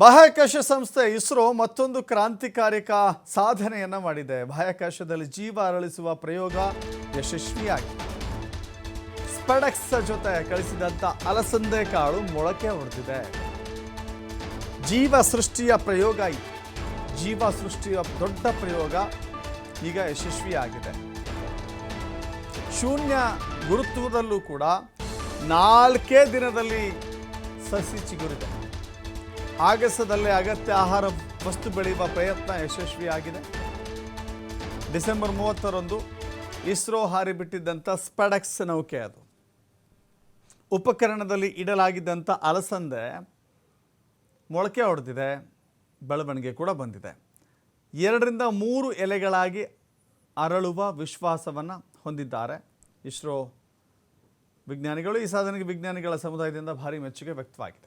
ಬಾಹ್ಯಾಕಾಶ ಸಂಸ್ಥೆ ಇಸ್ರೋ ಮತ್ತೊಂದು ಕ್ರಾಂತಿಕಾರಿಕ ಸಾಧನೆಯನ್ನು ಮಾಡಿದೆ. ಬಾಹ್ಯಾಕಾಶದಲ್ಲಿ ಜೀವ ಅರಳಿಸುವ ಪ್ರಯೋಗ ಯಶಸ್ವಿಯಾಗಿದೆ. ಸ್ಪೆಡೆಕ್ಸ್ ಜೊತೆ ಕಳಿಸಿದಂಥ ಅಲಸಂದೆ ಕಾಳು ಮೊಳಕೆ ಹೊಡೆದಿದೆ. ಜೀವ ಸೃಷ್ಟಿಯ ಪ್ರಯೋಗ ಇದು. ಜೀವ ಸೃಷ್ಟಿಯ ದೊಡ್ಡ ಪ್ರಯೋಗ ಈಗ ಯಶಸ್ವಿಯಾಗಿದೆ. ಶೂನ್ಯ ಗುರುತ್ವದಲ್ಲೂ ಕೂಡ 4 ದಿನದಲ್ಲಿ ಸಸಿ ಚಿಗುರಿದೆ. ಆಗಸದಲ್ಲೇ ಅಗತ್ಯ ಆಹಾರ ವಸ್ತು ಬೆಳೆಯುವ ಪ್ರಯತ್ನ ಯಶಸ್ವಿಯಾಗಿದೆ. ಡಿಸೆಂಬರ್ 30ರಂದು ಇಸ್ರೋ ಹಾರಿಬಿಟ್ಟಿದ್ದಂಥ ಸ್ಪೆಡೆಕ್ಸ್ ನೌಕೆ ಅದು. ಉಪಕರಣದಲ್ಲಿ ಇಡಲಾಗಿದ್ದಂಥ ಅಲಸಂದೆ ಮೊಳಕೆ ಹೊಡೆದಿದೆ, ಬೆಳವಣಿಗೆ ಕೂಡ ಬಂದಿದೆ. 2ರಿಂದ 3 ಎಲೆಗಳಾಗಿ ಅರಳುವ ವಿಶ್ವಾಸವನ್ನು ಹೊಂದಿದ್ದಾರೆ ಇಸ್ರೋ ವಿಜ್ಞಾನಿಗಳು. ಈ ಸಾಧನೆಗೆ ವಿಜ್ಞಾನಿಗಳ ಸಮುದಾಯದಿಂದ ಭಾರಿ ಮೆಚ್ಚುಗೆ ವ್ಯಕ್ತವಾಗಿದೆ.